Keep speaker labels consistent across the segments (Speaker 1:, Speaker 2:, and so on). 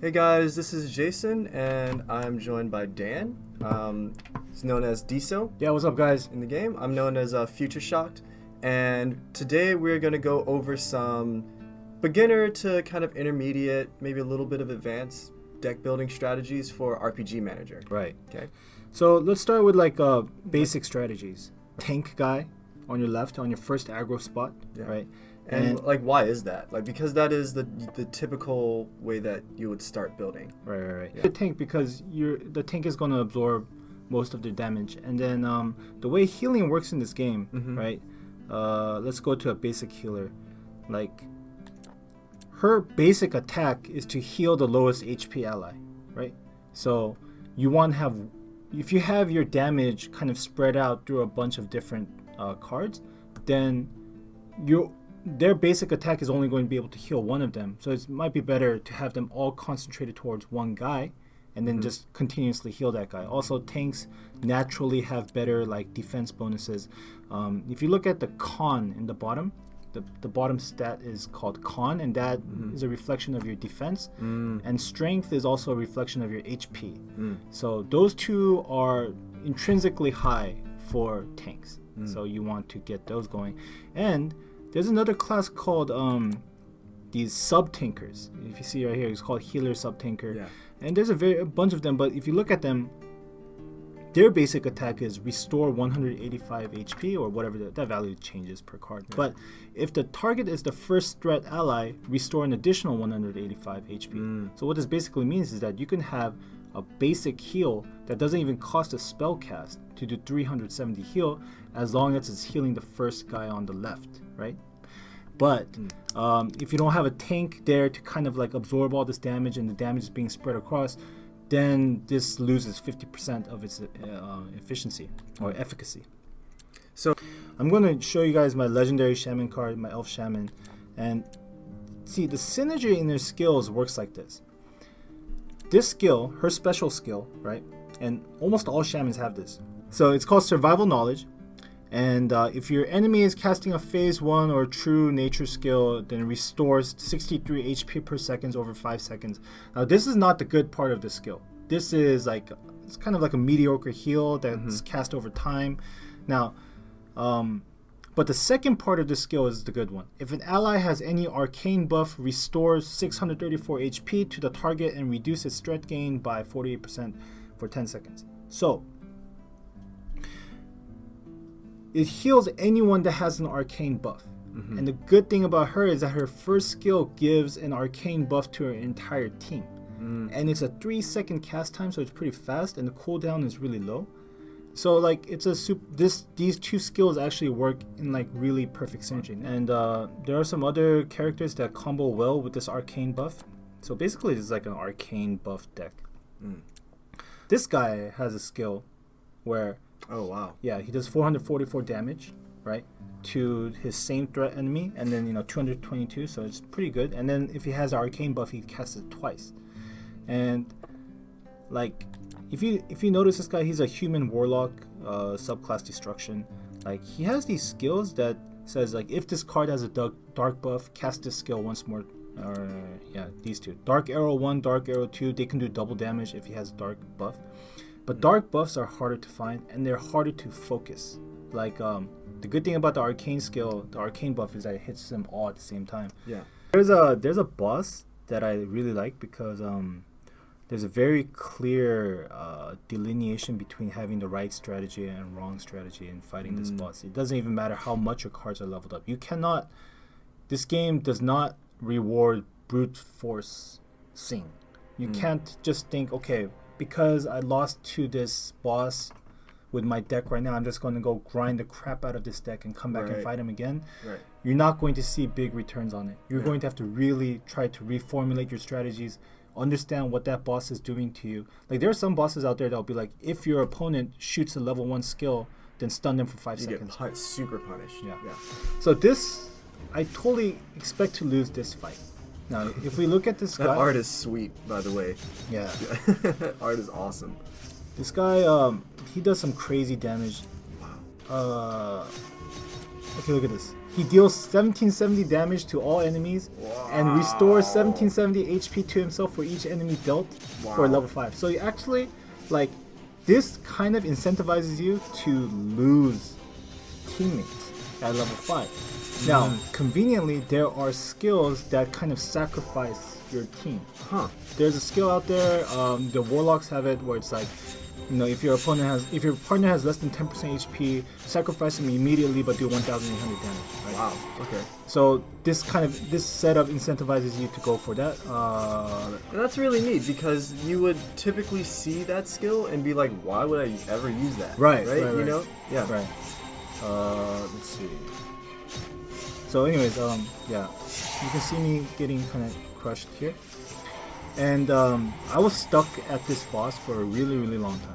Speaker 1: Hey guys, this is Jason, and I'm joined by Dan. He's known as Diso
Speaker 2: Yeah, what's up, guys?
Speaker 1: in the game. I'm known as futureshocked, and today we're going to go over some beginner to kind of intermediate, maybe a little bit of advanced deck building strategies for RPG Manager.
Speaker 2: Right.
Speaker 1: Okay.
Speaker 2: So let's start with basic strategies. Tank guy on your left, on your first aggro spot,
Speaker 1: Yeah.
Speaker 2: right?
Speaker 1: And why is that? Because that is the typical way that you would start building.
Speaker 2: Right.
Speaker 1: Yeah.
Speaker 2: The tank, because the tank is going to absorb most of the damage, and then the way healing works in this game, right? Let's go to a basic healer. Her basic attack is to heal the lowest HP ally, right? So you want to have, if you have your damage kind of spread out through a bunch of different cards, then their basic attack is only going to be able to heal one of them. So it might be better to have them all concentrated towards one guy and then just continuously heal that guy. Also, tanks naturally have better defense bonuses. If you look at the con in the bottom, the bottom stat is called con, and that is a reflection of your defense. And strength is also a reflection of your HP. So those two are intrinsically high for tanks. So you want to get those going. And there's another class called these sub-tankers. If you see right here, it's called healer sub-tanker.
Speaker 1: Yeah.
Speaker 2: And there's a bunch of them, but if you look at them, their basic attack is restore 185 HP or whatever, that value changes per card. Yeah. But if the target is the first threat ally, restore an additional 185 HP. So what this basically means is that you can have a basic heal that doesn't even cost a spell cast to do 370 heal, as long as it's healing the first guy on the left, right? But if you don't have a tank there to kind of absorb all this damage and the damage is being spread across, then this loses 50% of its efficiency or efficacy.
Speaker 1: So
Speaker 2: I'm going to show you guys my legendary shaman card, my elf shaman, and see the synergy in their skills works like this. This skill, her special skill, right? And almost all shamans have this. So it's called survival knowledge. And if your enemy is casting a phase 1 or true nature skill, then it restores 63 HP per second over 5 seconds. Now this is not the good part of the skill. This is it's kind of like a mediocre heal that's cast over time. Now, but the second part of the skill is the good one. If an ally has any arcane buff, restores 634 HP to the target and reduces threat gain by 48% for 10 seconds. So it heals anyone that has an arcane buff. And the good thing about her is that her first skill gives an arcane buff to her entire team. And it's a 3-second cast time, so it's pretty fast, and the cooldown is really low. So it's these two skills actually work in really perfect synergy. And there are some other characters that combo well with this arcane buff. So basically it's like an arcane buff deck. This guy has a skill where he does 444 damage, right, to his same threat enemy, and then 222, so it's pretty good. And then if he has an arcane buff, he casts it twice. And if you notice this guy, he's a human warlock, subclass destruction. He has these skills that says if this card has a dark buff, cast this skill once more. These two, dark arrow 1, dark arrow 2, they can do double damage if he has dark buff. But dark buffs are harder to find, and they're harder to focus. The good thing about the arcane skill, the arcane buff, is that it hits them all at the same time.
Speaker 1: Yeah.
Speaker 2: There's a boss that I really like because there's a very clear delineation between having the right strategy and wrong strategy in fighting this boss. It doesn't even matter how much your cards are leveled up. This game does not reward brute force sing. You can't just think, okay, because I lost to this boss with my deck right now, I'm just going to go grind the crap out of this deck and come back and fight him again.
Speaker 1: Right.
Speaker 2: You're not going to see big returns on it. You're going to have to really try to reformulate your strategies, understand what that boss is doing to you. There are some bosses out there that'll be if your opponent shoots a level 1 skill, then stun them for 5 seconds.
Speaker 1: You get super punished.
Speaker 2: Yeah. So this, I totally expect to lose this fight. Now, if we look at this guy...
Speaker 1: That art is sweet, by the way.
Speaker 2: Yeah.
Speaker 1: Art is awesome.
Speaker 2: This guy, he does some crazy damage. Okay, look at this. He deals 1770 damage to all enemies and restores 1770 HP to himself for each enemy dealt for level 5. So you actually, like, this kind of incentivizes you to lose teammates at level 5. Now, conveniently, there are skills that kind of sacrifice your team. There's a skill out there, the Warlocks have it, where it's like, you know, if your partner has less than 10% HP, sacrifice him immediately, but do 1,800 damage. Right?
Speaker 1: Wow. Okay.
Speaker 2: So this setup incentivizes you to go for that.
Speaker 1: And that's really neat because you would typically see that skill and be like, why would I ever use that?
Speaker 2: Right.
Speaker 1: You know? Yeah.
Speaker 2: Right. Let's see. So, anyways, yeah, you can see me getting kind of crushed here. And I was stuck at this boss for a really, really long time.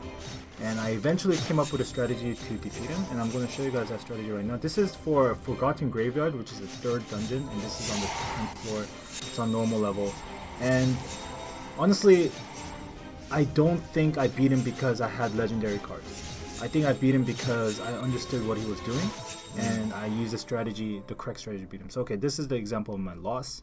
Speaker 2: And I eventually came up with a strategy to defeat him, and I'm going to show you guys that strategy right now. This is for Forgotten Graveyard, which is the 3rd dungeon, and this is on the 10th floor. It's on normal level. And honestly, I don't think I beat him because I had legendary cards. I think I beat him because I understood what he was doing, and I used the correct strategy to beat him. So, okay, this is the example of my loss.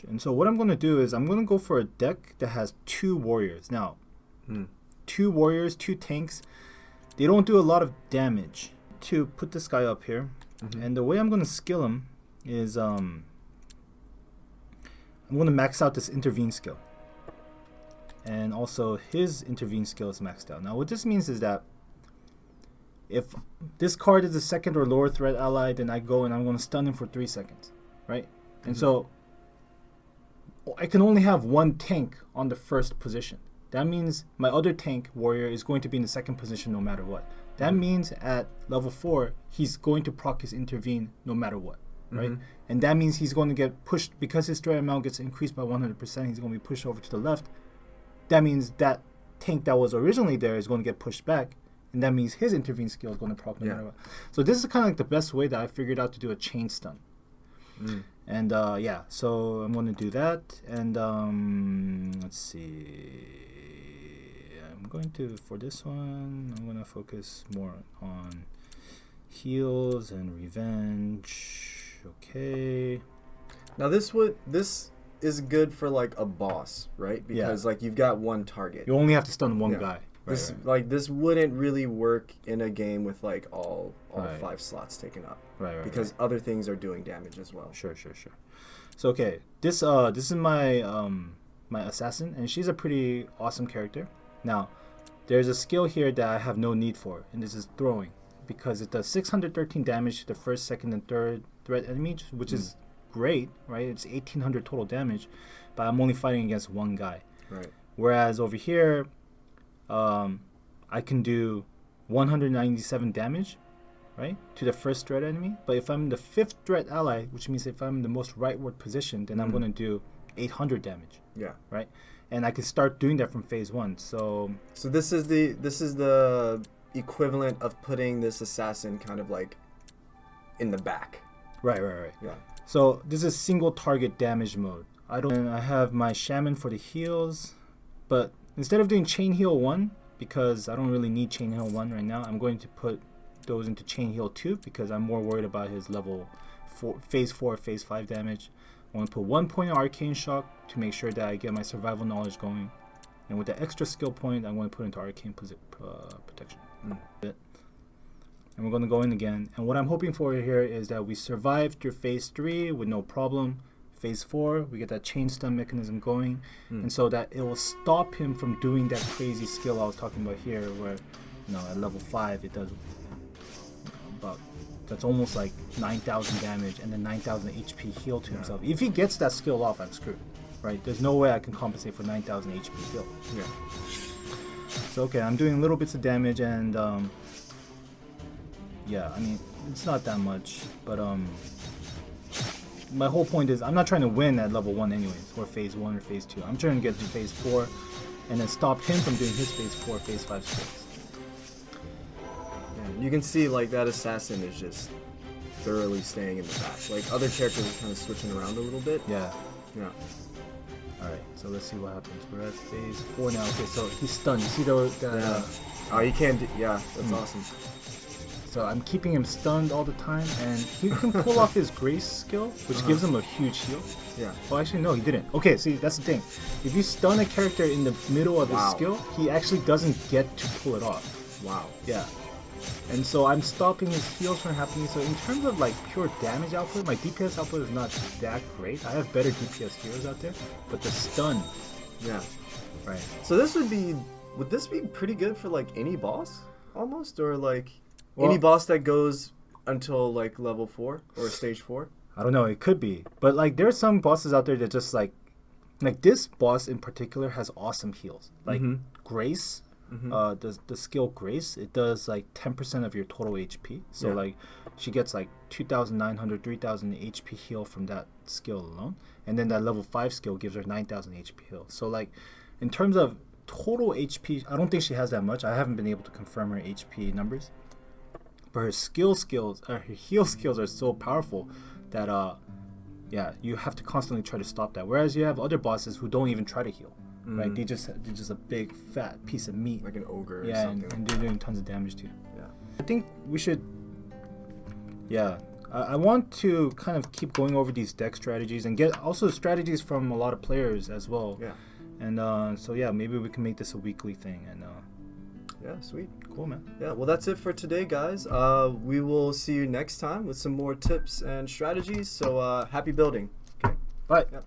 Speaker 2: And so what I'm going to do is I'm going to go for a deck that has 2 warriors. Now, 2 warriors, 2 tanks, they don't do a lot of damage. To put this guy up here, and the way I'm going to skill him is I'm going to max out this intervene skill. And also his intervene skill is maxed out. Now what this means is that if this card is a 2nd or lower threat ally, then I go and I'm going to stun him for 3 seconds, right? And so I can only have 1 tank on the 1st position. That means my other tank warrior is going to be in the 2nd position no matter what. That means at level 4, he's going to proc his intervene no matter what, right? And that means he's going to get pushed, because his threat amount gets increased by 100%, he's going to be pushed over to the left. That means that tank that was originally there is going to get pushed back, and that means his intervene skill is going to proc no matter what. So this is kind of like the best way that I figured out to do a chain stun. And yeah, so I'm going to do that, and let's see, I'm going to, for this one, I'm going to focus more on heals and revenge. Okay.
Speaker 1: Now this is good for like a boss, right? Because like you've got 1 target.
Speaker 2: You only have to stun 1 guy.
Speaker 1: This like this wouldn't really work in a game with like all 5 slots taken up. Because other things are doing damage as well.
Speaker 2: Sure. So okay, this is my my assassin, and she's a pretty awesome character. Now, there's a skill here that I have no need for, and this is throwing, because it does 613 damage to the 1st, 2nd, and 3rd threat enemy, which is great, right? It's 1800 total damage, but I'm only fighting against 1 guy.
Speaker 1: Right.
Speaker 2: Whereas over here, I can do 197 damage, right, to the 1st threat enemy. But if I'm in the 5th threat ally, which means if I'm in the most rightward position, then I'm going to do 800 damage.
Speaker 1: Yeah.
Speaker 2: Right. And I can start doing that from phase 1. So
Speaker 1: this is the equivalent of putting this assassin kind of like in the back.
Speaker 2: Right.
Speaker 1: Yeah.
Speaker 2: So this is single target damage mode. I have my shaman for the heals, but instead of doing chain heal 1, because I don't really need chain heal 1 right now, I'm going to put those into chain heal 2 because I'm more worried about his level 4, phase 4, phase 5 damage. I want to put 1 point of arcane shock to make sure that I get my survival knowledge going, and with the extra skill point, I'm going to put into arcane protection. And we're going to go in again. And what I'm hoping for here is that we survive through phase 3 with no problem. Phase 4, we get that chain stun mechanism going, and so that it will stop him from doing that crazy skill I was talking about here, where, you know, at level 5 it does about, that's almost like 9,000 damage and then 9,000 HP heal to himself. If he gets that skill off, I'm screwed, right? There's no way I can compensate for 9,000 HP heal. So okay, I'm doing little bits of damage, and yeah, I mean, it's not that much, but my whole point is I'm not trying to win at level 1 anyways, or phase 1 or phase 2. I'm trying to get to phase 4 and then stop him from doing his phase 4, phase 5 skills.
Speaker 1: Yeah, you can see like that assassin is just thoroughly staying in the back. Like other characters are kind of switching around a little bit.
Speaker 2: Yeah.
Speaker 1: Yeah.
Speaker 2: Alright, so let's see what happens. We're at phase 4 now. Okay, so he's stunned. You see the
Speaker 1: Oh, you can't. Yeah, that's awesome.
Speaker 2: So I'm keeping him stunned all the time, and he can pull off his grace skill, which gives him a huge heal.
Speaker 1: Yeah.
Speaker 2: Oh, actually, no, he didn't. Okay, see, that's the thing. If you stun a character in the middle of his skill, he actually doesn't get to pull it off.
Speaker 1: Wow.
Speaker 2: Yeah. And so I'm stopping his heals from happening. So in terms of like pure damage output, my DPS output is not that great. I have better DPS heroes out there, but the stun.
Speaker 1: Yeah.
Speaker 2: Right.
Speaker 1: So would this be pretty good for like any boss almost, or like
Speaker 2: Well,
Speaker 1: any boss that goes until like level 4 or stage 4?
Speaker 2: I don't know, it could be. But like there are some bosses out there that just like this boss in particular has awesome heals. Like Grace, the skill Grace, it does like 10% of your total HP. So like she gets like 2,900, 3,000 HP heal from that skill alone. And then that level 5 skill gives her 9,000 HP heal. So like in terms of total HP, I don't think she has that much. I haven't been able to confirm her HP numbers. But her her heal skills are so powerful that you have to constantly try to stop that. Whereas you have other bosses who don't even try to heal, right? They're just a big fat piece of meat,
Speaker 1: Like an ogre or
Speaker 2: yeah,
Speaker 1: something.
Speaker 2: and they're doing tons of damage to you.
Speaker 1: Yeah.
Speaker 2: I think we should, I want to kind of keep going over these deck strategies and get also strategies from a lot of players as well.
Speaker 1: Yeah.
Speaker 2: And so maybe we can make this a weekly thing. And
Speaker 1: Yeah, sweet.
Speaker 2: cool, man.
Speaker 1: Yeah, well, that's it for today, guys. We will see you next time with some more tips and strategies. So happy building. Okay.
Speaker 2: Bye.
Speaker 1: Yeah.